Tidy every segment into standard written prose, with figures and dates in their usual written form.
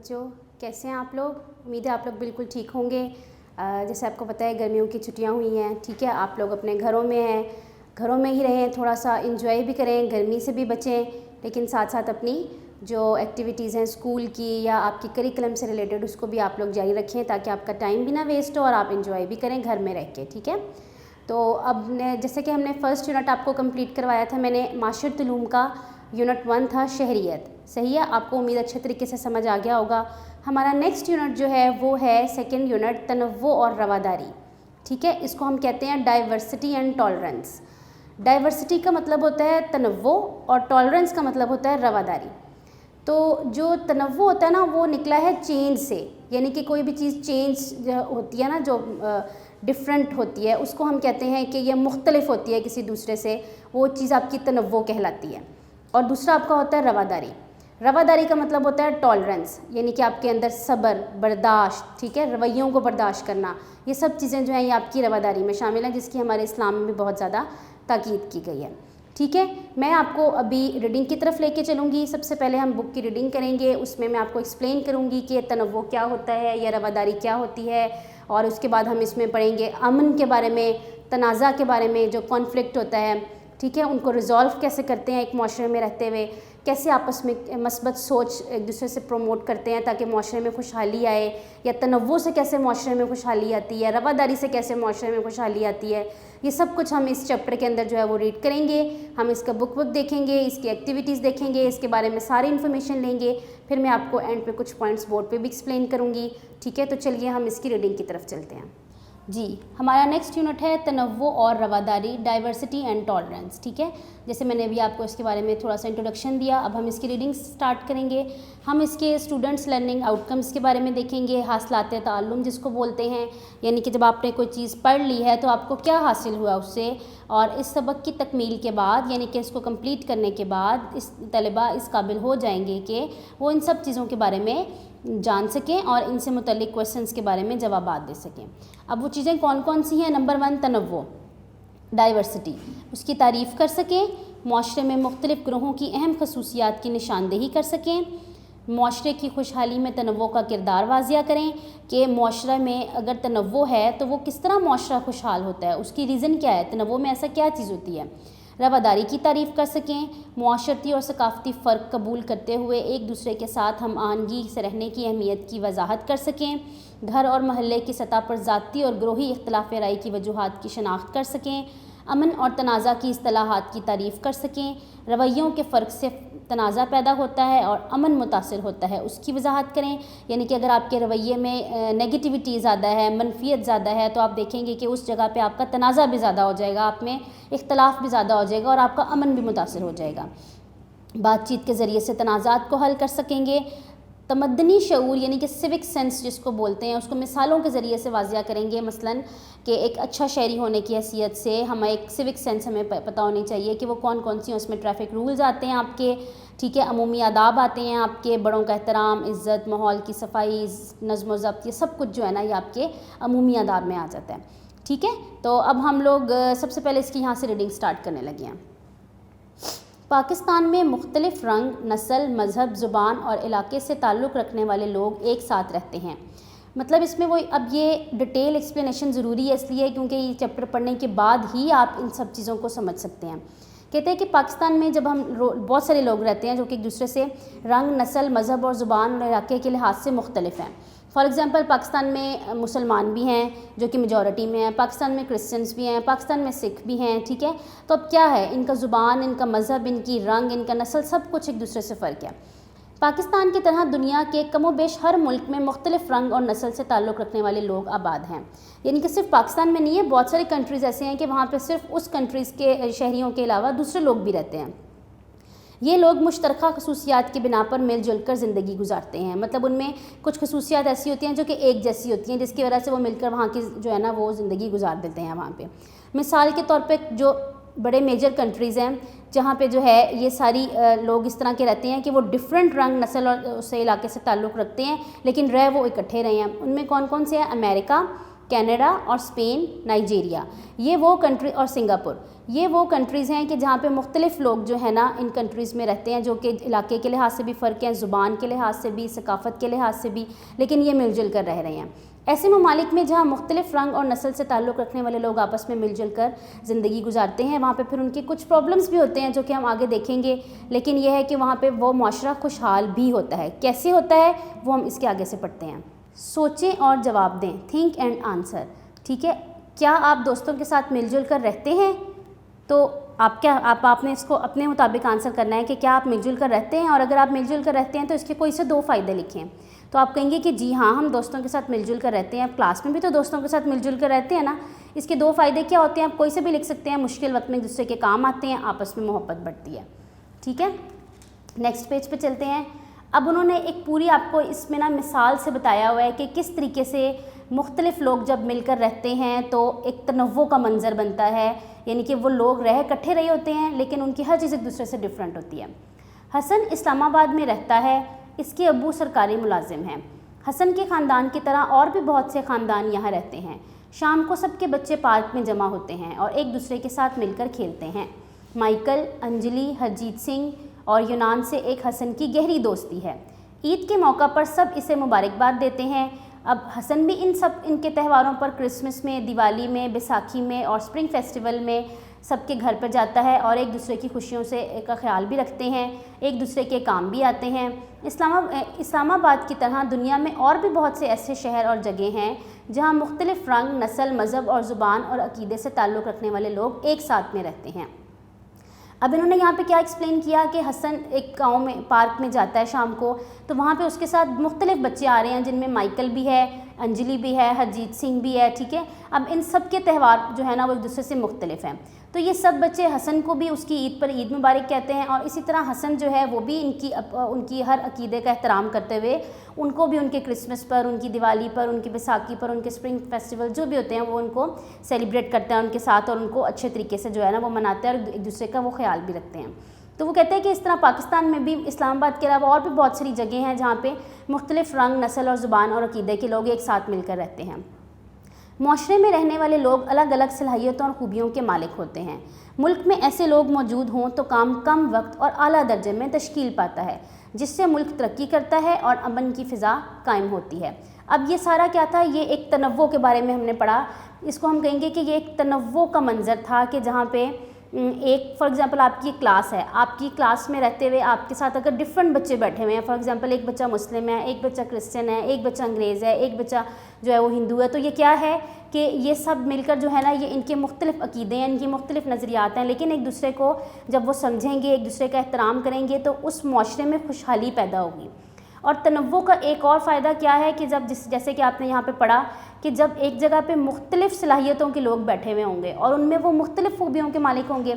بچوں، کیسے ہیں آپ لوگ؟ امید ہے آپ لوگ بالکل ٹھیک ہوں گے۔ جیسے آپ کو پتہ ہے گرمیوں کی چھٹیاں ہوئی ہیں، ٹھیک ہے، آپ لوگ اپنے گھروں میں ہیں، گھروں میں ہی رہیں، تھوڑا سا انجوائے بھی کریں، گرمی سے بھی بچیں، لیکن ساتھ ساتھ اپنی جو ایکٹیویٹیز ہیں اسکول کی یا آپ کی کریکلم سے ریلیٹڈ اس کو بھی آپ لوگ جاری رکھیں تاکہ آپ کا ٹائم بھی نہ ویسٹ ہو اور آپ انجوائے بھی کریں گھر میں رہ کے، ٹھیک ہے۔ تو اب جیسے کہ ہم نے فرسٹ یونٹ آپ کو کمپلیٹ کروایا تھا، میں نے معاشرت علوم کا یونٹ 1 تھا شہریت، صحیح ہے، آپ کو امید اچھے طریقے سے سمجھ آ گیا ہوگا۔ ہمارا نیکسٹ یونٹ جو ہے وہ ہے سیکنڈ یونٹ تنوع اور رواداری، ٹھیک ہے، اس کو ہم کہتے ہیں ڈائیورسٹی اینڈ ٹالرنس۔ ڈائیورسٹی کا مطلب ہوتا ہے تنوع اور ٹالرنس کا مطلب ہوتا ہے رواداری۔ تو جو تنوع ہوتا ہے نا وہ نکلا ہے چینج سے، یعنی کہ کوئی بھی چیز چینج ہوتی ہے نا، جو ڈفرینٹ ہوتی ہے، اس کو ہم کہتے ہیں کہ یہ مختلف ہوتی ہے کسی دوسرے سے، وہ چیز آپ کی تنوع کہلاتی ہے۔ اور دوسرا آپ کا ہوتا ہے رواداری۔ رواداری کا مطلب ہوتا ہے ٹالرنس، یعنی کہ آپ کے اندر صبر، برداشت، ٹھیک ہے، رویوں کو برداشت کرنا، یہ سب چیزیں جو ہیں یہ آپ کی رواداری میں شامل ہیں، جس کی ہمارے اسلام میں بھی بہت زیادہ تاکید کی گئی ہے، ٹھیک ہے۔ میں آپ کو ابھی ریڈنگ کی طرف لے کے چلوں گی۔ سب سے پہلے ہم بک کی ریڈنگ کریں گے، اس میں آپ کو ایکسپلین کروں گی کہ تنوع کیا ہوتا ہے یا رواداری کیا ہوتی ہے، اور اس کے بعد ہم اس میں پڑھیں گے امن کے بارے میں، تنازع کے بارے میں، جو کانفلکٹ ہوتا ہے، ٹھیک ہے، ان کو ریزالو کیسے کرتے ہیں ایک معاشرے میں رہتے ہوئے، کیسے آپس میں مثبت سوچ ایک دوسرے سے پروموٹ کرتے ہیں تاکہ معاشرے میں خوشحالی آئے، یا تنوع سے کیسے معاشرے میں خوشحالی آتی ہے، رواداری سے کیسے معاشرے میں خوشحالی آتی ہے، یہ سب کچھ ہم اس چیپٹر کے اندر جو ہے وہ ریڈ کریں گے۔ ہم اس کا بک دیکھیں گے، اس کی ایکٹیویٹیز دیکھیں گے، اس کے بارے میں ساری انفارمیشن لیں گے، پھر میں آپ کو اینڈ پہ کچھ پوائنٹس بورڈ پہ بھی ایکسپلین کروں گی، ٹھیک ہے۔ تو چلیے ہم اس کی ریڈنگ کی طرف چلتے ہیں۔ جی، ہمارا نیکسٹ یونٹ ہے تنوع اور رواداری، ڈائیورسٹی اینڈ ٹالرنس، ٹھیک ہے۔ جیسے میں نے ابھی آپ کو اس کے بارے میں تھوڑا سا انٹروڈکشن دیا، اب ہم اس کی ریڈنگ سٹارٹ کریں گے۔ ہم اس کے اسٹوڈنٹس لرننگ آؤٹ کمس کے بارے میں دیکھیں گے، حاصلات تعلم جس کو بولتے ہیں، یعنی کہ جب آپ نے کوئی چیز پڑھ لی ہے تو آپ کو کیا حاصل ہوا اس سے، اور اس سبق کی تکمیل کے بعد، یعنی کہ اس کو کمپلیٹ کرنے کے بعد اس طلباء اس قابل ہو جائیں گے کہ وہ ان سب چیزوں کے بارے میں جان سکیں اور ان سے متعلق کویسچنس کے بارے میں جوابات دے سکیں۔ اب وہ چیزیں کون کون سی ہیں؟ نمبر 1 تنوع، ڈائیورسٹی، اس کی تعریف کر سکیں، معاشرے میں مختلف گروہوں کی اہم خصوصیات کی نشاندہی کر سکیں، معاشرے کی خوشحالی میں تنوع کا کردار واضح کریں کہ معاشرے میں اگر تنوع ہے تو وہ کس طرح معاشرہ خوشحال ہوتا ہے، اس کی ریزن کیا ہے، تنوع میں ایسا کیا چیز ہوتی ہے۔ رواداری کی تعریف کر سکیں، معاشرتی اور ثقافتی فرق قبول کرتے ہوئے ایک دوسرے کے ساتھ ہم آہنگی سے رہنے کی اہمیت کی وضاحت کر سکیں، گھر اور محلے کی سطح پر ذاتی اور گروہی اختلاف رائے کی وجوہات کی شناخت کر سکیں، امن اور تنازع کی اصطلاحات کی تعریف کر سکیں، رویوں کے فرق سے تنازع پیدا ہوتا ہے اور امن متاثر ہوتا ہے اس کی وضاحت کریں، یعنی کہ اگر آپ کے رویے میں نیگیٹیوٹی زیادہ ہے، منفیت زیادہ ہے، تو آپ دیکھیں گے کہ اس جگہ پہ آپ کا تنازع بھی زیادہ ہو جائے گا، آپ میں اختلاف بھی زیادہ ہو جائے گا اور آپ کا امن بھی متاثر ہو جائے گا۔ بات چیت کے ذریعے سے تنازعات کو حل کر سکیں گے، تمدنی شعور یعنی کہ سوک سینس جس کو بولتے ہیں، اس کو مثالوں کے ذریعے سے واضح کریں گے، مثلاً کہ ایک اچھا شہری ہونے کی حیثیت سے ہمیں ایک سوک سینس ہمیں پتہ ہونی چاہیے کہ وہ کون کون سی اس میں ٹریفک رولز آتے ہیں آپ کے، ٹھیک ہے، عمومی آداب آتے ہیں آپ کے، بڑوں کا احترام، عزت، ماحول کی صفائی، نظم و ضبط، یہ سب کچھ جو ہے نا یہ آپ کے عمومی آداب میں آ جاتا ہے، ٹھیک ہے۔ تو اب ہم لوگ سب سے پہلے اس کی یہاں سے ریڈنگ سٹارٹ کرنے لگے ہیں۔ پاکستان میں مختلف رنگ، نسل، مذہب، زبان اور علاقے سے تعلق رکھنے والے لوگ ایک ساتھ رہتے ہیں۔ مطلب اس میں وہ اب یہ ڈیٹیل ایکسپلینیشن ضروری ہے اس لیے کیونکہ یہ چیپٹر پڑھنے کے بعد ہی آپ ان سب چیزوں کو سمجھ سکتے ہیں۔ کہتے ہیں کہ پاکستان میں جب ہم بہت سارے لوگ رہتے ہیں جو کہ ایک دوسرے سے رنگ، نسل، مذہب اور زبان اور علاقے کے لحاظ سے مختلف ہیں۔ فار ایگزامپل پاکستان میں مسلمان بھی ہیں جو کہ میجورٹی میں ہیں، پاکستان میں کرسچنس بھی ہیں، پاکستان میں سکھ بھی ہیں، ٹھیک ہے۔ تو اب کیا ہے، ان کا زبان، ان کا مذہب، ان کی رنگ، ان کا نسل، سب کچھ ایک دوسرے سے فرق ہے۔ پاکستان کی طرح دنیا کے کم و بیش ہر ملک میں مختلف رنگ اور نسل سے تعلق رکھنے والے لوگ آباد ہیں، یعنی کہ صرف پاکستان میں نہیں ہے، بہت ساری کنٹریز ایسے ہیں کہ وہاں پہ صرف اس کنٹریز کے شہریوں کے علاوہ دوسرے لوگ بھی رہتے ہیں۔ یہ لوگ مشترکہ خصوصیات کی بنا پر مل جل کر زندگی گزارتے ہیں، مطلب ان میں کچھ خصوصیات ایسی ہوتی ہیں جو کہ ایک جیسی ہوتی ہیں جس کی وجہ سے وہ مل کر وہاں کی جو ہے نا وہ زندگی گزار دیتے ہیں وہاں پہ۔ مثال کے طور پہ جو بڑے میجر کنٹریز ہیں جہاں پہ جو ہے یہ ساری لوگ اس طرح کے رہتے ہیں کہ وہ ڈفرینٹ رنگ، نسل اور اس علاقے سے تعلق رکھتے ہیں لیکن رہ وہ اکٹھے رہے ہیں، ان میں کون کون سے ہیں؟ امریکہ، کینیڈا اور اسپین، نائجیریا، یہ وہ کنٹری، اور سنگاپور، یہ وہ کنٹریز ہیں کہ جہاں پہ مختلف لوگ جو ہے نا ان کنٹریز میں رہتے ہیں، جو کہ علاقے کے لحاظ سے بھی فرق ہیں، زبان کے لحاظ سے بھی، ثقافت کے لحاظ سے بھی، لیکن یہ مل جل کر رہ رہے ہیں۔ ایسے ممالک میں جہاں مختلف رنگ اور نسل سے تعلق رکھنے والے لوگ آپس میں مل جل کر زندگی گزارتے ہیں، وہاں پہ پھر ان کی کچھ پرابلمس بھی ہوتے ہیں جو کہ ہم آگے دیکھیں گے، لیکن یہ ہے کہ وہاں پہ وہ معاشرہ خوشحال بھی ہوتا ہے۔ کیسے ہوتا ہے وہ ہم اس کے آگے سے پڑھتے ہیں۔ سوچیں اور جواب دیں، تھنک اینڈ آنسر، ٹھیک ہے۔ کیا آپ دوستوں کے ساتھ مل جل کر رہتے ہیں؟ تو آپ نے اس کو اپنے مطابق آنسر کرنا ہے کہ کیا آپ مل جل کر رہتے ہیں، اور اگر آپ مل جل کر رہتے ہیں تو اس کے کوئی سے 2 فائدے لکھیں۔ تو آپ کہیں گے کہ جی ہاں، ہم دوستوں کے ساتھ مل جل کر رہتے ہیں، اب کلاس میں بھی تو دوستوں کے ساتھ مل جل کر رہتے ہیں نا۔ اس کے 2 فائدے کیا ہوتے ہیں؟ آپ کوئی سے بھی لکھ سکتے ہیں۔ مشکل وقت میں ایک دوسرے کے کام آتے ہیں، آپس میں محبت بڑھتی ہے، ٹھیک ہے۔ نیکسٹ پیج پہ چلتے ہیں۔ اب انہوں نے ایک پوری آپ کو اس میں نا مثال سے بتایا ہوا ہے کہ کس طریقے سے مختلف لوگ جب مل کر رہتے ہیں تو ایک تنوع کا منظر بنتا ہے، یعنی کہ وہ لوگ اکٹھے رہے ہوتے ہیں لیکن ان کی ہر چیز ایک دوسرے سے ڈفرینٹ ہوتی ہے۔ حسن اسلام آباد میں رہتا ہے، اس کے ابو سرکاری ملازم ہیں۔ حسن کے خاندان کی طرح اور بھی بہت سے خاندان یہاں رہتے ہیں۔ شام کو سب کے بچے پارک میں جمع ہوتے ہیں اور ایک دوسرے کے ساتھ مل کر کھیلتے ہیں۔ مائیکل، انجلی، ہرجیت سنگھ اور یونان سے ایک حسن کی گہری دوستی ہے۔ عید کے موقع پر سب اسے مبارکباد دیتے ہیں۔ اب حسن بھی ان کے تہواروں پر، کرسمس میں، دیوالی میں، بیساکھی میں اور اسپرنگ فیسٹیول میں سب کے گھر پر جاتا ہے اور ایک دوسرے کی خوشیوں کا خیال بھی رکھتے ہیں، ایک دوسرے کے کام بھی آتے ہیں۔ اسلام آباد کی طرح دنیا میں اور بھی بہت سے ایسے شہر اور جگہ ہیں جہاں مختلف رنگ، نسل، مذہب اور زبان اور عقیدے سے تعلق رکھنے والے لوگ ایک ساتھ میں رہتے ہیں۔ اب انہوں نے یہاں پہ کیا ایکسپلین کیا کہ حسن ایک گاؤں میں پارک میں جاتا ہے شام کو، تو وہاں پہ اس کے ساتھ مختلف بچے آ رہے ہیں جن میں مائیکل بھی ہے، انجلی بھی ہے، ہرجیت سنگھ بھی ہے، ٹھیک ہے۔ اب ان سب کے تہوار جو ہے نا وہ ایک دوسرے سے مختلف ہیں، تو یہ سب بچے حسن کو بھی اس کی عید پر عید مبارک کہتے ہیں، اور اسی طرح حسن جو ہے وہ بھی ان کی ہر عقیدے کا احترام کرتے ہوئے ان کو بھی ان کے کرسمس پر، ان کی دیوالی پر، ان کی بیساکھی پر، ان کے اسپرنگ فیسٹیول جو بھی ہوتے ہیں وہ ان کو سیلیبریٹ کرتے ہیں ان کے ساتھ، اور ان کو اچھے طریقے سے جو ہے نا وہ مناتے ہیں اور ایک دوسرے کا وہ خیال بھی رکھتے ہیں۔ تو وہ کہتے ہیں کہ اس طرح پاکستان میں بھی اسلام آباد کے علاوہ اور بھی بہت ساری جگہیں ہیں جہاں پہ مختلف رنگ، نسل اور زبان اور عقیدے کے لوگ ایک ساتھ مل کر رہتے ہیں۔ معاشرے میں رہنے والے لوگ الگ الگ صلاحیتوں اور خوبیوں کے مالک ہوتے ہیں۔ ملک میں ایسے لوگ موجود ہوں تو کام کم وقت اور اعلیٰ درجے میں تشکیل پاتا ہے، جس سے ملک ترقی کرتا ہے اور امن کی فضا قائم ہوتی ہے۔ اب یہ سارا کیا تھا؟ یہ ایک تنوع کے بارے میں ہم نے پڑھا۔ اس کو ہم کہیں گے کہ یہ ایک تنوع کا منظر تھا کہ جہاں پہ ایک فار ایگزامپل آپ کی کلاس ہے، آپ کی کلاس میں رہتے ہوئے آپ کے ساتھ اگر ڈفرینٹ بچے بیٹھے ہوئے ہیں، فار ایگزامپل ایک بچہ مسلم ہے، ایک بچہ کرسچن ہے، ایک بچہ انگریز ہے، ایک بچہ جو ہے وہ ہندو ہے، تو یہ کیا ہے کہ یہ سب مل کر جو ہے نا یہ ان کے مختلف عقیدے ہیں، ان کی مختلف نظریات ہیں، لیکن ایک دوسرے کو جب وہ سمجھیں گے، ایک دوسرے کا احترام کریں گے تو اس معاشرے میں خوشحالی پیدا ہوگی۔ اور تنوع کا ایک اور فائدہ کیا ہے کہ جیسے کہ آپ نے یہاں پہ پڑھا کہ جب ایک جگہ پہ مختلف صلاحیتوں کے لوگ بیٹھے ہوئے ہوں گے اور ان میں وہ مختلف خوبیوں کے مالک ہوں گے،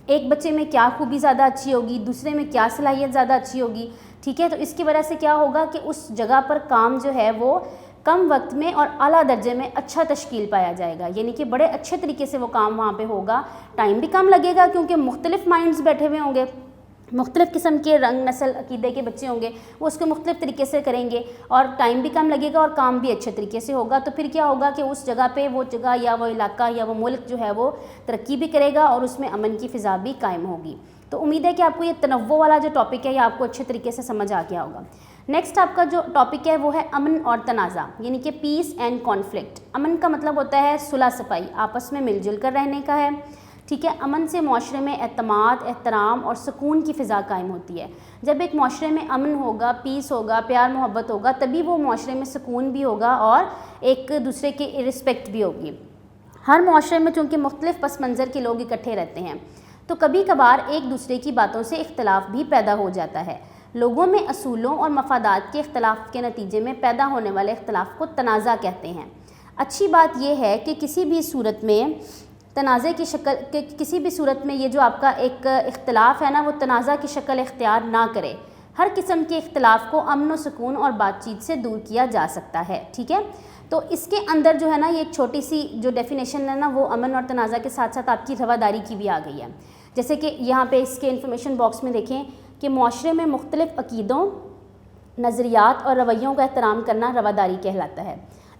ایک بچے میں کیا خوبی زیادہ اچھی ہوگی، دوسرے میں کیا صلاحیت زیادہ اچھی ہوگی، ٹھیک ہے، تو اس کی وجہ سے کیا ہوگا کہ اس جگہ پر کام جو ہے وہ کم وقت میں اور اعلیٰ درجے میں اچھا تشکیل پایا جائے گا، یعنی کہ بڑے اچھے طریقے سے وہ کام وہاں پہ ہوگا، ٹائم بھی کم لگے گا کیونکہ مختلف مائنڈز بیٹھے ہوئے ہوں گے، مختلف قسم کے رنگ، نسل، عقیدے کے بچے ہوں گے، وہ اس کو مختلف طریقے سے کریں گے اور ٹائم بھی کم لگے گا اور کام بھی اچھے طریقے سے ہوگا، تو پھر کیا ہوگا کہ اس جگہ پہ وہ جگہ یا وہ علاقہ یا وہ ملک جو ہے وہ ترقی بھی کرے گا اور اس میں امن کی فضا بھی قائم ہوگی۔ تو امید ہے کہ آپ کو یہ تنوع والا جو ٹاپک ہے یہ آپ کو اچھے طریقے سے سمجھ آ گیا ہوگا۔ نیکسٹ آپ کا جو ٹاپک ہے وہ ہے امن اور تنازع، یعنی کہ پیس اینڈ کانفلکٹ۔ امن کا مطلب ہوتا ہے صلح صفائی، آپس میں مل جل کر رہنے کا ہے، ٹھیک ہے۔ امن سے معاشرے میں اعتماد، احترام اور سکون کی فضا قائم ہوتی ہے۔ جب ایک معاشرے میں امن ہوگا، پیس ہوگا، پیار محبت ہوگا، تبھی وہ معاشرے میں سکون بھی ہوگا اور ایک دوسرے کی رسپیکٹ بھی ہوگی۔ ہر معاشرے میں چونکہ مختلف پس منظر کے لوگ اکٹھے رہتے ہیں تو کبھی کبھار ایک دوسرے کی باتوں سے اختلاف بھی پیدا ہو جاتا ہے۔ لوگوں میں اصولوں اور مفادات کے اختلاف کے نتیجے میں پیدا ہونے والے اختلاف کو تنازع کہتے ہیں۔ اچھی بات یہ ہے کہ کسی بھی صورت میں یہ جو آپ کا ایک اختلاف ہے نا وہ تنازع کی شکل اختیار نہ کرے۔ ہر قسم کے اختلاف کو امن و سکون اور بات چیت سے دور کیا جا سکتا ہے، ٹھیک ہے۔ تو اس کے اندر جو ہے نا یہ ایک چھوٹی سی جو ڈیفینیشن ہے نا وہ امن اور تنازع کے ساتھ ساتھ آپ کی رواداری کی بھی آ گئی ہے۔ جیسے کہ یہاں پہ اس کے انفارمیشن باکس میں دیکھیں کہ معاشرے میں مختلف عقیدوں، نظریات اور رویوں کا احترام کرنا رواداری کہلاتا ہے۔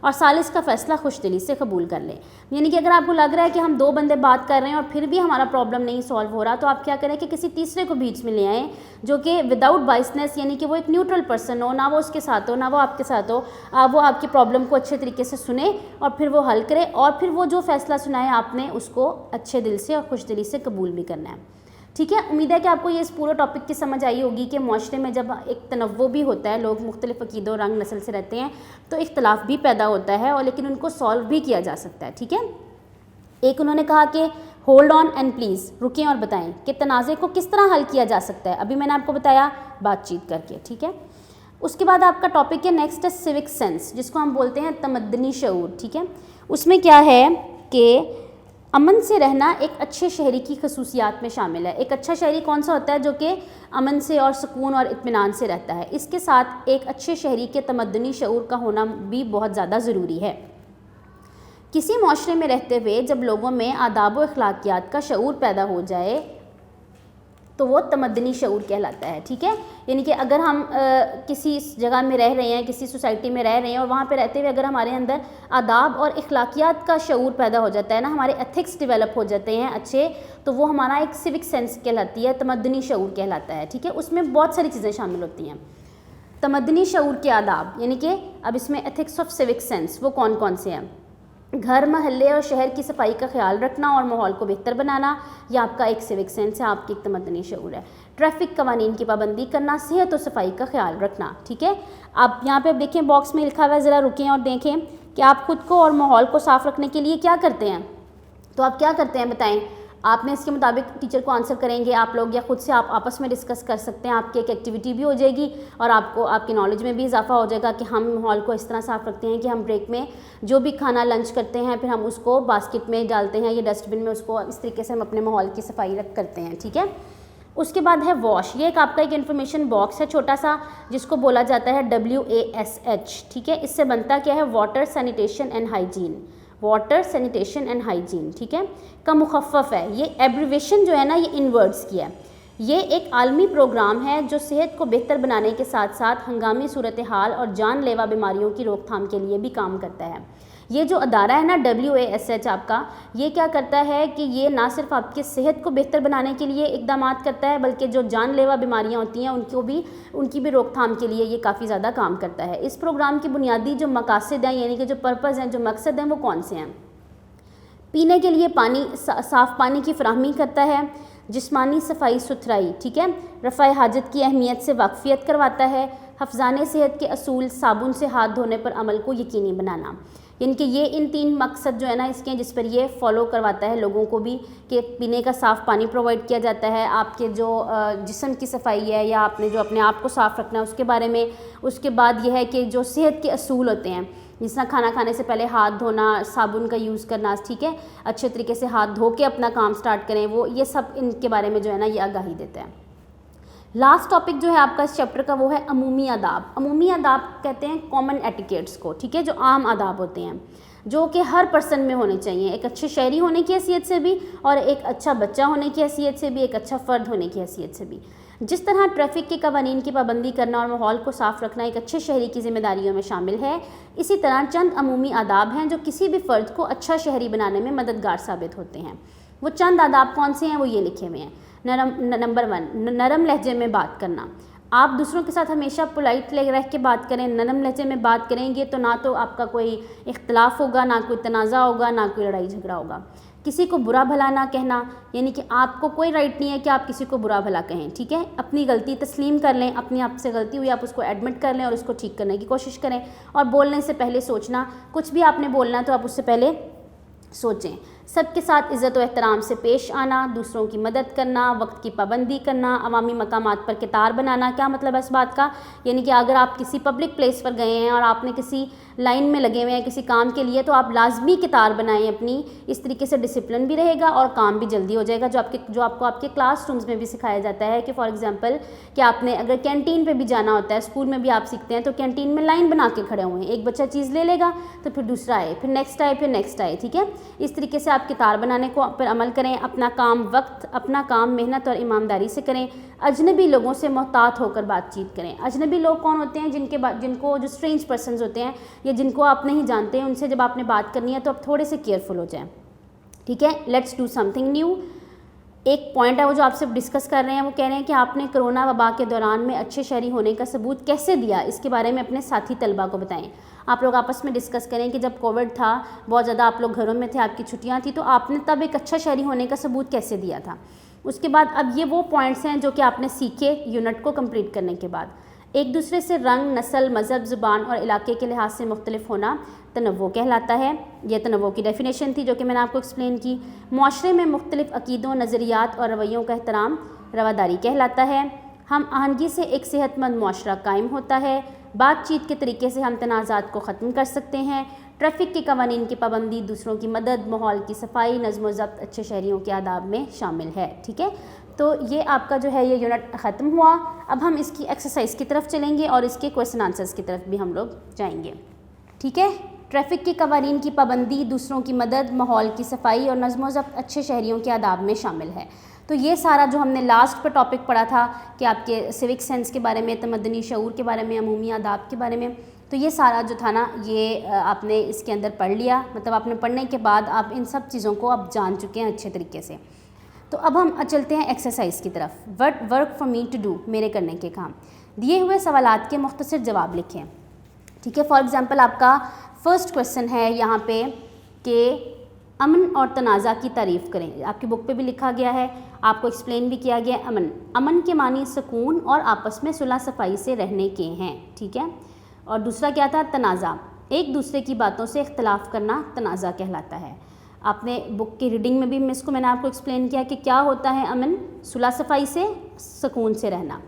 اور ثالث کا فیصلہ خوش دلی سے قبول کر لیں. یعنی کہ اگر آپ کو لگ رہا ہے کہ ہم 2 بندے بات کر رہے ہیں اور پھر بھی ہمارا پرابلم نہیں سالو ہو رہا, تو آپ کیا کریں کہ کسی تیسرے کو بیچ میں لے آئیں جو کہ وداؤٹ بائسنس, یعنی کہ وہ ایک نیوٹرل پرسن ہو, نہ وہ اس کے ساتھ ہو نہ وہ آپ کے ساتھ ہو, وہ آپ کی پرابلم کو اچھے طریقے سے سنے اور پھر وہ حل کرے, اور پھر وہ جو فیصلہ سنائے آپ نے اس کو اچھے دل سے اور خوش دلی سے قبول بھی کرنا ہے. ٹھیک ہے, امید ہے کہ آپ کو یہ اس پورے ٹاپک کی سمجھ آئی ہوگی کہ معاشرے میں جب ایک تنوع بھی ہوتا ہے, لوگ مختلف عقیدوں رنگ نسل سے رہتے ہیں, تو اختلاف بھی پیدا ہوتا ہے, اور لیکن ان کو سالو بھی کیا جا سکتا ہے. ٹھیک ہے, ایک انہوں نے کہا کہ ہولڈ آن اینڈ پلیز, رکیں اور بتائیں کہ تنازع کو کس طرح حل کیا جا سکتا ہے. ابھی میں نے آپ کو بتایا بات چیت کر کے. ٹھیک ہے, اس کے بعد آپ کا ٹاپک ہے نیکسٹ ہے سیوک سینس, جس کو ہم بولتے ہیں تمدنی شعور. ٹھیک ہے, اس میں کیا ہے کہ امن سے رہنا ایک اچھے شہری کی خصوصیات میں شامل ہے. ایک اچھا شہری کون سا ہوتا ہے؟ جو کہ امن سے اور سکون اور اطمینان سے رہتا ہے. اس کے ساتھ ایک اچھے شہری کے تمدنی شعور کا ہونا بھی بہت زیادہ ضروری ہے. کسی معاشرے میں رہتے ہوئے جب لوگوں میں آداب و اخلاقیات کا شعور پیدا ہو جائے تو وہ تمدنی شعور کہلاتا ہے. ٹھیک ہے, یعنی کہ اگر ہم کسی جگہ میں رہ رہے ہیں, کسی سوسائٹی میں رہ رہے ہیں, اور وہاں پہ رہتے ہوئے اگر ہمارے اندر آداب اور اخلاقیات کا شعور پیدا ہو جاتا ہے نا, ہمارے ایتھکس ڈیولپ ہو جاتے ہیں اچھے, تو وہ ہمارا ایک سیوک سینس کہلاتی ہے, تمدنی شعور کہلاتا ہے. ٹھیک ہے, اس میں بہت ساری چیزیں شامل ہوتی ہیں. تمدنی شعور کے آداب, یعنی کہ اب اس میں ایتھکس آف سیوک سینس وہ کون کون سے ہیں؟ گھر, محلے اور شہر کی صفائی کا خیال رکھنا اور ماحول کو بہتر بنانا, یہ آپ کا ایک سیوک سینس ہے, آپ کی ایک تمدنی شعور ہے. ٹریفک قوانین کی پابندی کرنا, صحت و صفائی کا خیال رکھنا. ٹھیک ہے, آپ یہاں پہ دیکھیں باکس میں لکھا ہوا ہے, ذرا رکیں اور دیکھیں کہ آپ خود کو اور ماحول کو صاف رکھنے کے لیے کیا کرتے ہیں. تو آپ کیا کرتے ہیں بتائیں. آپ نے اس کے مطابق ٹیچر کو آنسر کریں گے آپ لوگ, یا خود سے آپ آپس میں ڈسکس کر سکتے ہیں. آپ کی ایک ایکٹیویٹی بھی ہو جائے گی اور آپ کو آپ کی نالج میں بھی اضافہ ہو جائے گا کہ ہم ماحول کو اس طرح صاف رکھتے ہیں کہ ہم بریک میں جو بھی کھانا لنچ کرتے ہیں پھر ہم اس کو باسکٹ میں ڈالتے ہیں یا ڈسٹ بن میں, اس کو اس طریقے سے ہم اپنے ماحول کی صفائی کرتے ہیں. ٹھیک ہے, اس کے بعد ہے واش. یہ ایک آپ کا ایک انفارمیشن باکس ہے چھوٹا سا, جس کو بولا جاتا ہے WASH. ٹھیک ہے, اس سے بنتا کیا ہے؟ Water, sanitation and hygiene. Water, sanitation and hygiene. ٹھیک ہے, کا مخفف ہے. یہ ایبریویشن جو ہے نا, یہ ان ورڈس کی ہے. یہ ایک عالمی پروگرام ہے جو صحت کو بہتر بنانے کے ساتھ ساتھ ہنگامی صورتحال اور جان لیوا بیماریوں کی روک تھام کے لیے بھی کام کرتا ہے. یہ جو ادارہ ہے نا WASH آپ کا, یہ کیا کرتا ہے کہ یہ نہ صرف آپ کی صحت کو بہتر بنانے کے لیے اقدامات کرتا ہے, بلکہ جو جان لیوا بیماریاں ہوتی ہیں ان کی بھی روک تھام کے لیے یہ کافی زیادہ کام کرتا ہے. اس پروگرام کی بنیادی جو مقاصد ہیں, یعنی کہ جو پرپز ہیں, جو مقصد ہیں, وہ کون سے ہیں؟ پینے کے لیے پانی, صاف پانی کی فراہمی کرتا ہے. جسمانی صفائی ستھرائی. ٹھیک ہے, رفع حاجت کی اہمیت سے واقفیت کرواتا ہے. حفظان صحت کے اصول, صابن سے ہاتھ دھونے پر عمل کو یقینی بنانا. یعنی کہ یہ ان 3 مقصد جو ہے نا اس کے, جس پر یہ فالو کرواتا ہے لوگوں کو بھی, کہ پینے کا صاف پانی پرووائڈ کیا جاتا ہے, آپ کے جو جسم کی صفائی ہے یا آپ نے جو اپنے آپ کو صاف رکھنا ہے اس کے بارے میں. اس کے بعد یہ ہے کہ جو صحت کے اصول ہوتے ہیں, جس طرح کھانا کھانے سے پہلے ہاتھ دھونا, صابن کا یوز کرنا. ٹھیک ہے, اچھے طریقے سے ہاتھ دھو کے اپنا کام سٹارٹ کریں, وہ یہ سب ان کے بارے میں جو ہے نا یہ آگاہی دیتا ہے. لاسٹ ٹاپک جو ہے آپ کا اس چیپٹر کا وہ ہے عمومی آداب. عمومی آداب کہتے ہیں کامن ایٹیکیٹس کو. ٹھیک ہے, جو عام آداب ہوتے ہیں جو کہ ہر پرسن میں ہونے چاہیے, ایک اچھے شہری ہونے کی حیثیت سے بھی اور ایک اچھا بچہ ہونے کی حیثیت سے بھی, ایک اچھا فرد ہونے کی حیثیت سے بھی. جس طرح ٹریفک کے قوانین کی پابندی کرنا اور ماحول کو صاف رکھنا ایک اچھے شہری کی ذمہ داریوں میں شامل ہے, اسی طرح چند عمومی آداب ہیں جو کسی بھی فرد کو اچھا شہری بنانے میں مددگار ثابت ہوتے ہیں. وہ چند آداب کون سے ہیں وہ یہ لکھے ہوئے ہیں. نمبر 1, نرم لہجے میں بات کرنا. آپ دوسروں کے ساتھ ہمیشہ پولائٹ رہ کے بات کریں, نرم لہجے میں بات کریں گے تو نہ تو آپ کا کوئی اختلاف ہوگا, نہ کوئی تنازع ہوگا, نہ کوئی لڑائی جھگڑا ہوگا. کسی کو برا بھلا نہ کہنا, یعنی کہ آپ کو کوئی رائٹ نہیں ہے کہ آپ کسی کو برا بھلا کہیں. ٹھیک ہے, اپنی غلطی تسلیم کر لیں, اپنی آپ سے غلطی ہوئی آپ اس کو ایڈمٹ کر لیں اور اس کو ٹھیک کرنے کی کوشش کریں. اور بولنے سے پہلے سوچنا, کچھ بھی آپ نے بولنا ہے تو آپ اس سے پہلے سوچیں. سب کے ساتھ عزت و احترام سے پیش آنا, دوسروں کی مدد کرنا, وقت کی پابندی کرنا, عوامی مقامات پر قطار بنانا. کیا مطلب ہے اس بات کا؟ یعنی کہ اگر آپ کسی پبلک پلیس پر گئے ہیں اور آپ نے کسی لائن میں لگے ہوئے ہیں کسی کام کے لیے, تو آپ لازمی قطار بنائیں اپنی. اس طریقے سے ڈسپلن بھی رہے گا اور کام بھی جلدی ہو جائے گا, جو آپ کو آپ کے کلاس رومز میں بھی سکھایا جاتا ہے. کہ فار ایگزامپل کہ آپ نے اگر کینٹین پہ بھی جانا ہوتا ہے, اسکول میں بھی آپ سیکھتے ہیں, تو کینٹین میں لائن بنا کے کھڑے ہوئے ہیں, ایک بچہ چیز لے لے گا تو پھر دوسرا آئے, پھر نیکسٹ آئے, پھر نیکسٹ آئے. ٹھیک ہے, اس طریقے سے آپ کتار بنانے کو پر عمل کریں، اپنا کام محنت اور ایمانداری سے کریں، اجنبی لوگوں سے محتاط ہو کر بات چیت کریں۔ اجنبی لوگ کون ہوتے ہیں؟ جن کو جو اسٹرینج پرسنز ہوتے ہیں یا جن کو آپ نہیں جانتے ہیں، ان سے جب آپ نے بات کرنی ہے تو آپ تھوڑے سے کیئرفل ہو جائیں، ٹھیک ہے۔ Let's do some thing new. ایک پوائنٹ ہے وہ جو آپ سے ڈسکس کر رہے ہیں، وہ کہہ رہے ہیں کہ آپ نے کرونا وبا کے دوران میں اچھے شہری ہونے کا ثبوت کیسے دیا، اس کے بارے میں اپنے ساتھی طلبہ کو بتائیں۔ آپ لوگ آپس میں ڈسکس کریں کہ جب کووڈ تھا، بہت زیادہ آپ لوگ گھروں میں تھے، آپ کی چھٹیاں تھیں، تو آپ نے تب ایک اچھا شہری ہونے کا ثبوت کیسے دیا تھا۔ اس کے بعد اب یہ وہ پوائنٹس ہیں جو کہ آپ نے سیکھے یونٹ کو کمپلیٹ کرنے کے بعد۔ ایک دوسرے سے رنگ، نسل، مذہب، زبان اور علاقے کے لحاظ سے مختلف ہونا تنوع کہلاتا ہے۔ یہ تنوع کی ڈیفینیشن تھی جو کہ میں نے آپ کو ایکسپلین کی۔ معاشرے میں مختلف عقیدوں، نظریات اور رویوں کا احترام رواداری کہلاتا ہے۔ ہم آہنگی سے ایک صحت مند معاشرہ قائم ہوتا ہے۔ بات چیت کے طریقے سے ہم تنازعات کو ختم کر سکتے ہیں۔ ٹریفک کے قوانین کی پابندی، دوسروں کی مدد، ماحول کی صفائی، نظم و ضبط اچھے شہریوں کے آداب میں شامل ہے، ٹھیک ہے۔ تو یہ آپ کا جو ہے یہ یونٹ ختم ہوا۔ اب ہم اس کی ایکسرسائز کی طرف چلیں گے اور اس کے کویسچن آنسرز کی طرف بھی ہم لوگ جائیں گے، ٹھیک ہے۔ ٹریفک کے قوانین کی پابندی، دوسروں کی مدد، ماحول کی صفائی اور نظم و ضبط اچھے شہریوں کے آداب میں شامل ہے۔ تو یہ سارا جو ہم نے لاسٹ پہ ٹاپک پڑھا تھا کہ آپ کے سیوک سینس کے بارے میں، تمدنی شعور کے بارے میں، عمومی آداب کے بارے میں، تو یہ سارا جو تھا نا یہ آپ نے اس کے اندر پڑھ لیا، مطلب آپ نے پڑھنے کے بعد آپ ان سب چیزوں کو اب جان چکے ہیں اچھے طریقے سے۔ تو اب ہم چلتے ہیں ایکسرسائز کی طرف۔ Work for me to do, میرے کرنے کے کام۔ دیے ہوئے سوالات کے مختصر جواب لکھیں، ٹھیک ہے۔ فار ایگزامپل آپ کا فرسٹ کویسچن ہے یہاں پہ کہ امن اور تنازع کی تعریف کریں۔ آپ کی بک پہ بھی لکھا گیا ہے، آپ کو ایکسپلین بھی کیا گیا ہے۔ امن کے معنی سکون اور آپس میں صلح صفائی سے رہنے کے ہیں، ٹھیک ہے۔ اور دوسرا کیا تھا؟ تنازع، ایک دوسرے کی باتوں سے اختلاف کرنا تنازع کہلاتا ہے۔ آپ نے بک کی ریڈنگ میں بھی میں نے آپ کو ایکسپلین کیا کہ کیا ہوتا ہے امن؟ صلح صفائی سے، سکون سے رہنا۔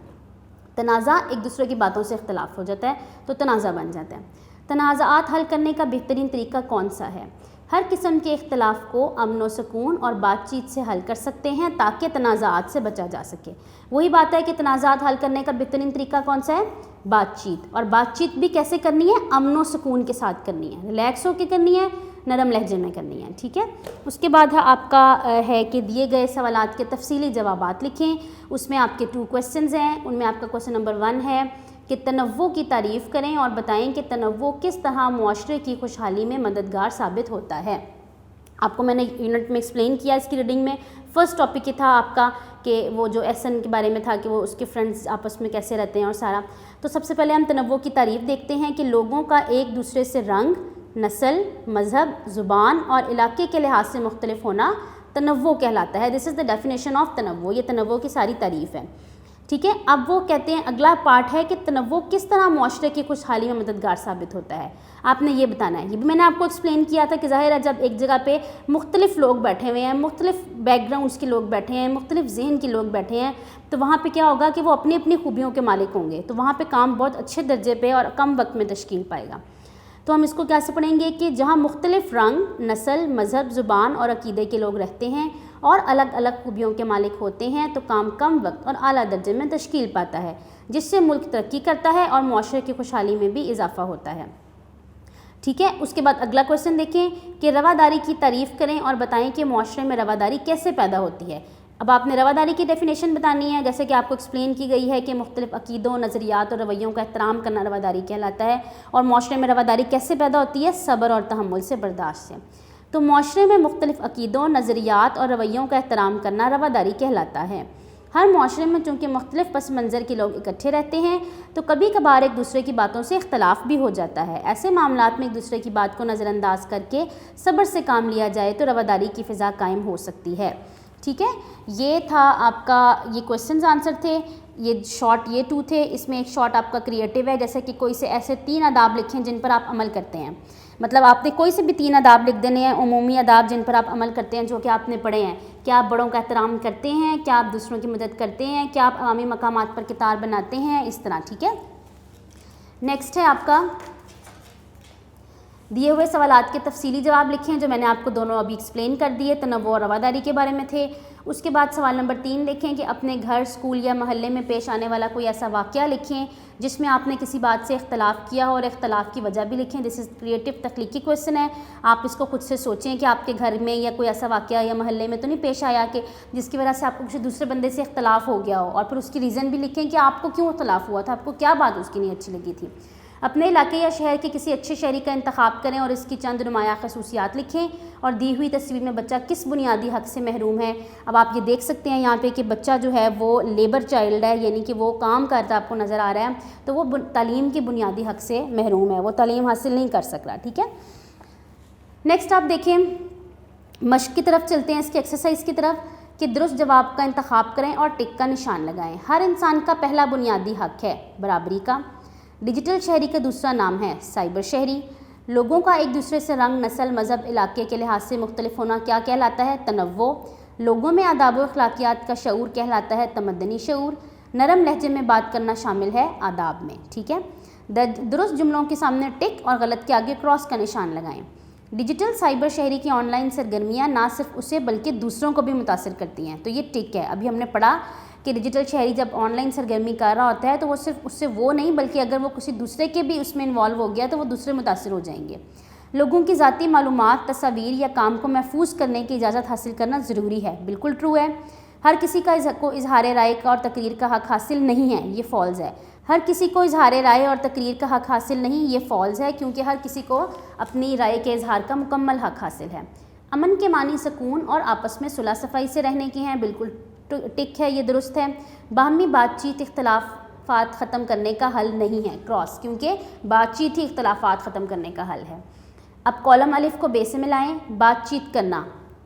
تنازع ایک دوسرے کی باتوں سے اختلاف ہو جاتا ہے تو تنازع بن جاتا ہے۔ تنازعات حل کرنے کا بہترین طریقہ کون سا ہے؟ ہر قسم کے اختلاف کو امن و سکون اور بات چیت سے حل کر سکتے ہیں تاکہ تنازعات سے بچا جا سکے۔ وہی بات ہے کہ تنازعات حل کرنے کا بہترین طریقہ کون سا ہے؟ بات چیت۔ اور بات چیت بھی کیسے کرنی ہے؟ امن و سکون کے ساتھ کرنی ہے، ریلیکس ہو کے کرنی ہے، نرم لہجے میں کرنی ہے، ٹھیک ہے۔ اس کے بعد آپ کا ہے کہ دیے گئے سوالات کے تفصیلی جوابات لکھیں۔ اس میں آپ کے 2 کویسچنز ہیں۔ ان میں آپ کا کویسچن نمبر 1 ہے کہ تنوع کی تعریف کریں اور بتائیں کہ تنوع کس طرح معاشرے کی خوشحالی میں مددگار ثابت ہوتا ہے۔ آپ کو میں نے یونٹ میں ایکسپلین کیا اس کی ریڈنگ میں۔ فرسٹ ٹاپک یہ تھا آپ کا کہ وہ جو احسن کے بارے میں تھا کہ وہ اس کے فرینڈز آپس میں کیسے رہتے ہیں اور سارا۔ تو سب سے پہلے ہم تنوع کی تعریف دیکھتے ہیں کہ لوگوں کا ایک دوسرے سے رنگ، نسل، مذہب، زبان اور علاقے کے لحاظ سے مختلف ہونا تنوع کہلاتا ہے۔ دس از دا ڈیفینیشن آف تنوع، یہ تنوع کی ساری تعریف ہے، ٹھیک ہے۔ اب وہ کہتے ہیں اگلا پارٹ ہے کہ تنوع کس طرح معاشرے کی خوشحالی میں مددگار ثابت ہوتا ہے، آپ نے یہ بتانا ہے۔ یہ بھی میں نے آپ کو ایکسپلین کیا تھا کہ ظاہر ہے جب ایک جگہ پہ مختلف لوگ بیٹھے ہوئے ہیں، مختلف بیک گراؤنڈس کے لوگ بیٹھے ہیں، مختلف ذہن کے لوگ بیٹھے ہیں، تو وہاں پہ کیا ہوگا کہ وہ اپنی اپنی خوبیوں کے مالک ہوں گے، تو وہاں پہ کام بہت اچھے درجے پہ اور کم وقت میں تشکیل پائے گا۔ تو ہم اس کو کیسے پڑھیں گے کہ جہاں مختلف رنگ، نسل، مذہب، زبان اور عقیدے کے لوگ رہتے ہیں اور الگ الگ خوبیوں کے مالک ہوتے ہیں تو کام کم وقت اور اعلیٰ درجے میں تشکیل پاتا ہے، جس سے ملک ترقی کرتا ہے اور معاشرے کی خوشحالی میں بھی اضافہ ہوتا ہے، ٹھیک ہے۔ اس کے بعد اگلا کویسچن دیکھیں کہ رواداری کی تعریف کریں اور بتائیں کہ معاشرے میں رواداری کیسے پیدا ہوتی ہے۔ اب آپ نے رواداری کی ڈیفینیشن بتانی ہے، جیسے کہ آپ کو ایکسپلین کی گئی ہے کہ مختلف عقیدوں، نظریات اور رویوں کا احترام کرنا رواداری کہلاتا ہے۔ اور معاشرے میں رواداری کیسے پیدا ہوتی ہے؟ صبر اور تحمل سے، برداشت سے۔ تو معاشرے میں مختلف عقیدوں، نظریات اور رویوں کا احترام کرنا رواداری کہلاتا ہے۔ ہر معاشرے میں چونکہ مختلف پس منظر کے لوگ اکٹھے رہتے ہیں تو کبھی کبھار ایک دوسرے کی باتوں سے اختلاف بھی ہو جاتا ہے۔ ایسے معاملات میں ایک دوسرے کی بات کو نظر انداز کر کے صبر سے کام لیا جائے تو رواداری کی فضا قائم ہو سکتی ہے، ٹھیک ہے۔ یہ تھا آپ کا یہ کویسچنز آنسر تھے، یہ شارٹ یہ 2 تھے۔ اس میں ایک شارٹ آپ کا کریٹیو ہے، جیسے کہ کوئی سے ایسے 3 آداب لکھیں جن پر آپ عمل کرتے ہیں، مطلب آپ نے کوئی سے بھی 3 آداب لکھ دینے ہیں، عمومی آداب جن پر آپ عمل کرتے ہیں جو کہ آپ نے پڑھے ہیں۔ کیا آپ بڑوں کا احترام کرتے ہیں؟ کیا آپ دوسروں کی مدد کرتے ہیں؟ کیا آپ عوامی مقامات پر کتار بناتے ہیں؟ اس طرح، ٹھیک ہے۔ نیکسٹ ہے آپ کا دیے ہوئے سوالات کے تفصیلی جواب لکھیں جو میں نے آپ کو دونوں ابھی ایکسپلین کر دیے، تنوع اور رواداری کے بارے میں تھے۔ اس کے بعد سوال نمبر 3 لکھیں کہ اپنے گھر، اسکول یا محلے میں پیش آنے والا کوئی ایسا واقعہ لکھیں جس میں آپ نے کسی بات سے اختلاف کیا ہو اور اختلاف کی وجہ بھی لکھیں۔ دس از کریٹو تخلیقی کویشچن ہے، آپ اس کو خود سے سوچیں کہ آپ کے گھر میں یا کوئی ایسا واقعہ یا محلے میں تو نہیں پیش آیا کہ جس کی وجہ سے آپ کو کسی دوسرے بندے سے اختلاف ہو گیا ہو، اور پھر اس کی ریزن بھی لکھیں کہ آپ کو کیوں اختلاف ہوا تھا، آپ کو کیا بات اس کی نہیں اچھی لگی تھی۔ اپنے علاقے یا شہر کے کسی اچھے شہری کا انتخاب کریں اور اس کی چند نمایاں خصوصیات لکھیں، اور دی ہوئی تصویر میں بچہ کس بنیادی حق سے محروم ہے۔ اب آپ یہ دیکھ سکتے ہیں یہاں پہ کہ بچہ جو ہے وہ لیبر چائلڈ ہے، یعنی کہ وہ کام کرتا آپ کو نظر آ رہا ہے، تو وہ تعلیم کے بنیادی حق سے محروم ہے، وہ تعلیم حاصل نہیں کر سک رہا، ٹھیک ہے۔ نیکسٹ آپ دیکھیں، مشق کی طرف چلتے ہیں، اس کی ایکسرسائز کی طرف، کہ درست جواب کا انتخاب کریں اور ٹک کا نشان لگائیں۔ ہر انسان کا پہلا بنیادی حق ہے برابری کا۔ ڈیجیٹل شہری کا دوسرا نام ہے سائبر شہری۔ لوگوں کا ایک دوسرے سے رنگ، نسل، مذہب، علاقے کے لحاظ سے مختلف ہونا کیا کہلاتا ہے؟ تنوع۔ لوگوں میں آداب و اخلاقیات کا شعور کہلاتا ہے تمدنی شعور۔ نرم لہجے میں بات کرنا شامل ہے آداب میں، ٹھیک ہے۔ درست جملوں کے سامنے ٹک اور غلط کے آگے کراس کا نشان لگائیں۔ ڈیجیٹل سائبر شہری کی آن لائن سرگرمیاں نہ صرف اسے بلکہ دوسروں کو بھی متاثر کرتی ہیں، تو یہ ٹک ہے۔ ابھی ہم نے پڑھا کہ ڈیجیٹل شہری جب آن لائن سرگرمی کر رہا ہوتا ہے تو وہ صرف اس سے وہ نہیں بلکہ اگر وہ کسی دوسرے کے بھی اس میں انوالو ہو گیا تو وہ دوسرے متاثر ہو جائیں گے۔ لوگوں کی ذاتی معلومات، تصاویر یا کام کو محفوظ کرنے کی اجازت حاصل کرنا ضروری ہے، بالکل ٹرو ہے۔ ہر کسی کو اظہار رائے کا اور تقریر کا حق حاصل نہیں ہے، یہ فالز ہے۔ ہر کسی کو اظہار رائے اور تقریر کا حق حاصل نہیں، یہ فالز ہے، کیونکہ ہر کسی کو اپنی رائے کے اظہار کا مکمل حق حاصل ہے۔ امن کے معنی سکون اور آپس میں صلح صفائی سے رہنے کی ہیں، بالکل ٹک ہے، یہ درست ہے۔ باہمی بات چیت اختلافات ختم کرنے کا حل نہیں ہے، کراس، کیونکہ بات چیت ہی اختلافات ختم کرنے کا حل ہے۔ اب کالم الف کو بے سے ملائیں۔ بات چیت کرنا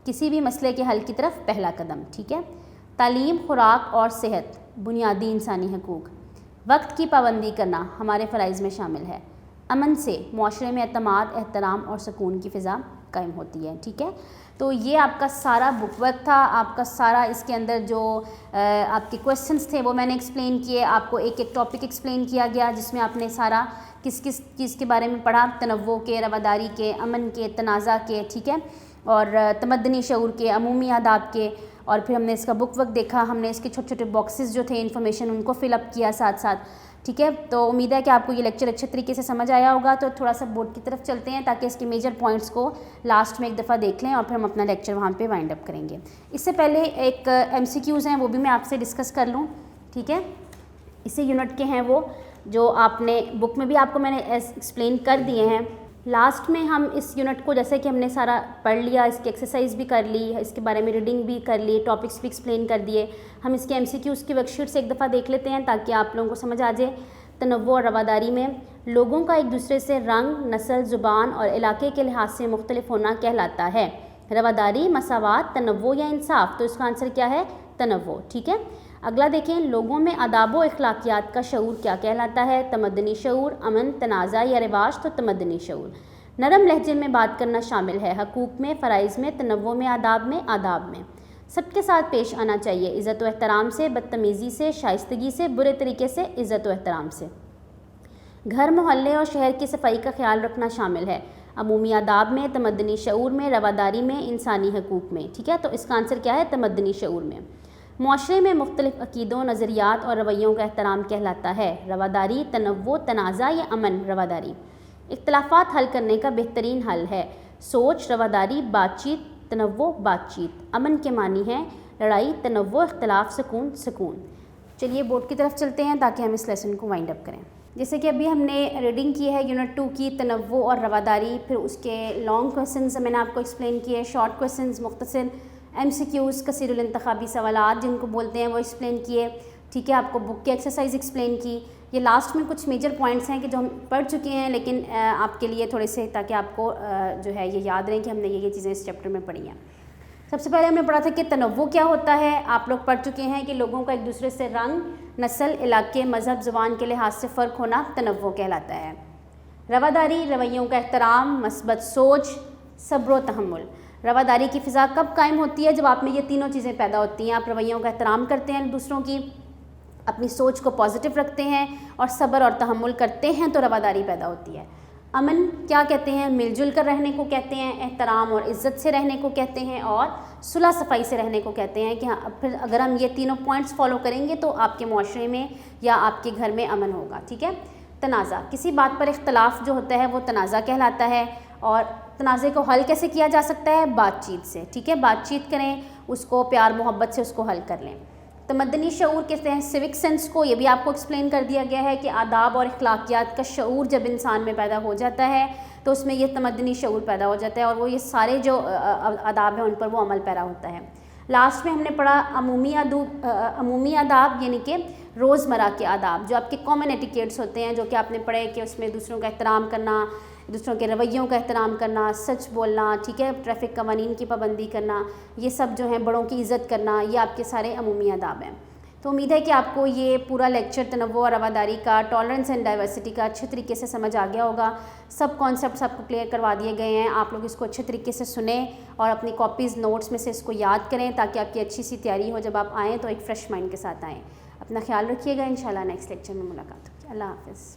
کسی بھی مسئلے کے حل کی طرف پہلا قدم، ٹھیک ہے۔ تعلیم، خوراک اور صحت بنیادی انسانی حقوق۔ وقت کی پابندی کرنا ہمارے فرائض میں شامل ہے۔ امن سے معاشرے میں اعتماد، احترام اور سکون کی فضا قائم ہوتی ہے، ٹھیک ہے۔ تو یہ آپ کا سارا بک ورک تھا، آپ کا سارا اس کے اندر جو آپ کے کویسچنس تھے وہ میں نے ایکسپلین کیے، آپ کو ایک ایک ٹاپک ایکسپلین کیا گیا جس میں آپ نے سارا کس کس چیز کے بارے میں پڑھا، تنوع کے، رواداری کے، امن کے، تنازع کے، ٹھیک ہے، اور تمدنی شعور کے، عمومی آداب کے، اور پھر ہم نے اس کا بک ورک دیکھا، ہم نے اس کے چھوٹے چھوٹے باکسز جو تھے انفارمیشن ان کو فل اپ کیا ساتھ ساتھ، ٹھیک ہے۔ تو امید ہے کہ آپ کو یہ لیکچر اچھے طریقے سے سمجھ آیا ہوگا۔ تو تھوڑا سا بورڈ کی طرف چلتے ہیں تاکہ اس کے میجر پوائنٹس کو لاسٹ میں ایک دفعہ دیکھ لیں اور پھر ہم اپنا لیکچر وہاں پہ وائنڈ اپ کریں گے۔ اس سے پہلے ایک MCQs ہیں، وہ بھی میں آپ سے ڈسکس کر لوں، ٹھیک ہے۔ اسی یونٹ کے ہیں وہ جو آپ نے بک میں بھی آپ کو میں نے ایکسپلین کر دیے ہیں۔ لاسٹ میں ہم اس یونٹ کو جیسے کہ ہم نے سارا پڑھ لیا، اس کی ایکسرسائز بھی کر لی، اس کے بارے میں ریڈنگ بھی کر لی، ٹاپکس بھی ایکسپلین کر دیے، ہم اس کے MCQs کی ورک شیٹ سے ایک دفعہ دیکھ لیتے ہیں تاکہ آپ لوگوں کو سمجھ آ جائے۔ تنوع اور رواداری میں لوگوں کا ایک دوسرے سے رنگ، نسل، زبان اور علاقے کے لحاظ سے مختلف ہونا کہلاتا ہے۔ رواداری، مساوات، تنوع یا انصاف، تو اس کا آنسر کیا ہے؟ تنوع، ٹھیک ہے۔ اگلا دیکھیں، لوگوں میں آداب و اخلاقیات کا شعور کیا کہلاتا ہے؟ تمدنی شعور۔ امن، تنازع یا رواج، تو تمدنی شعور۔ نرم لہجے میں بات کرنا شامل ہے حقوق میں، فرائض میں، تنوع میں، آداب میں۔ سب کے ساتھ پیش آنا چاہیے، عزت و احترام سے، بدتمیزی سے، شائستگی سے، برے طریقے سے، عزت و احترام سے۔ گھر، محلے اور شہر کی صفائی کا خیال رکھنا شامل ہے عمومی آداب میں، تمدنی شعور میں، رواداری میں، انسانی حقوق میں، ٹھیک ہے۔ تو اس کا آنسر کیا ہے؟ تمدنی شعور میں۔ معاشرے میں مختلف عقیدوں، نظریات اور رویوں کا احترام کہلاتا ہے رواداری۔ تنوع، تنازع یا امن، رواداری۔ اختلافات حل کرنے کا بہترین حل ہے سوچ، رواداری، بات چیت، تنوع، بات چیت۔ امن کے معنی ہے لڑائی، تنوع، اختلاف، سکون۔ چلیے بورڈ کی طرف چلتے ہیں تاکہ ہم اس لیسن کو وائنڈ اپ کریں۔ جیسے کہ ابھی ہم نے ریڈنگ کی ہے یونٹ 2 کی، تنوع اور رواداری، پھر اس کے لانگ کویسچنز میں نے آپ کو ایکسپلین کیے، شارٹ کویسچنز مختصر، MCQs کثیر الانتخابی سوالات جن کو بولتے ہیں وہ ایکسپلین کیے، ٹھیک ہے۔ آپ کو بک کی ایکسرسائز ایکسپلین کی۔ یہ لاسٹ میں کچھ میجر پوائنٹس ہیں کہ جو ہم پڑھ چکے ہیں لیکن آپ کے لیے تھوڑے سے تاکہ آپ کو جو ہے یہ یاد رہیں کہ ہم نے یہ چیزیں اس چیپٹر میں پڑھی ہیں۔ سب سے پہلے ہم نے پڑھا تھا کہ تنوع کیا ہوتا ہے، آپ لوگ پڑھ چکے ہیں کہ لوگوں کا ایک دوسرے سے رنگ، نسل، علاقے، مذہب، زبان کے لحاظ سے فرق ہونا تنوع کہلاتا ہے۔ رواداری، رویوں کا احترام، مثبت سوچ، صبر و تحمل۔ رواداری کی فضا کب قائم ہوتی ہے؟ جب آپ میں یہ تینوں چیزیں پیدا ہوتی ہیں، آپ رویوں کا احترام کرتے ہیں دوسروں کی، اپنی سوچ کو پازیٹیو رکھتے ہیں اور صبر اور تحمل کرتے ہیں، تو رواداری پیدا ہوتی ہے۔ امن کیا کہتے ہیں؟ مل جل کر رہنے کو کہتے ہیں، احترام اور عزت سے رہنے کو کہتے ہیں، اور صلح صفائی سے رہنے کو کہتے ہیں کہ ہاں پھر اگر ہم یہ تینوں پوائنٹس فالو کریں گے تو آپ کے معاشرے میں یا آپ کے گھر میں امن ہوگا. ٹھیک ہے. تنازع، کسی بات پر اختلاف جو ہوتا ہے وہ تنازع کہلاتا ہے. اور تنازع کو حل کیسے کیا جا سکتا ہے؟ بات چیت سے. ٹھیک ہے. بات چیت کریں، اس کو پیار محبت سے اس کو حل کر لیں. تمدنی شعور کہتے ہیں سوک سینس کو، یہ بھی آپ کو ایکسپلین کر دیا گیا ہے کہ آداب اور اخلاقیات کا شعور جب انسان میں پیدا ہو جاتا ہے تو اس میں یہ تمدنی شعور پیدا ہو جاتا ہے، اور وہ یہ سارے جو آداب ہیں ان پر وہ عمل پیرا ہوتا ہے. لاسٹ میں ہم نے پڑھا عمومی آداب، یعنی کہ روزمرہ کے آداب جو آپ کے کامن ایٹیکیٹس ہوتے ہیں، جو کہ آپ نے پڑھے کہ اس میں دوسروں کا احترام کرنا، دوسروں کے رویوں کا احترام کرنا، سچ بولنا. ٹھیک ہے. ٹریفک قوانین کی پابندی کرنا، یہ سب جو ہیں بڑوں کی عزت کرنا، یہ آپ کے سارے عمومی آداب ہیں. تو امید ہے کہ آپ کو یہ پورا لیکچر تنوع اور رواداری کا، ٹالرنس اینڈ ڈائیورسٹی کا اچھے طریقے سے سمجھ آ گیا ہوگا. سب کانسیپٹس آپ کو کلیئر کروا دیے گئے ہیں. آپ لوگ اس کو اچھے طریقے سے سنیں اور اپنی کاپیز نوٹس میں سے اس کو یاد کریں تاکہ آپ کی اچھی سی تیاری ہو. جب آپ آئیں تو ایک فریش مائنڈ کے ساتھ آئیں. اپنا خیال رکھیے گا. انشاءاللہ نیکسٹ لیکچر میں ملاقات ہوگی. اللہ حافظ.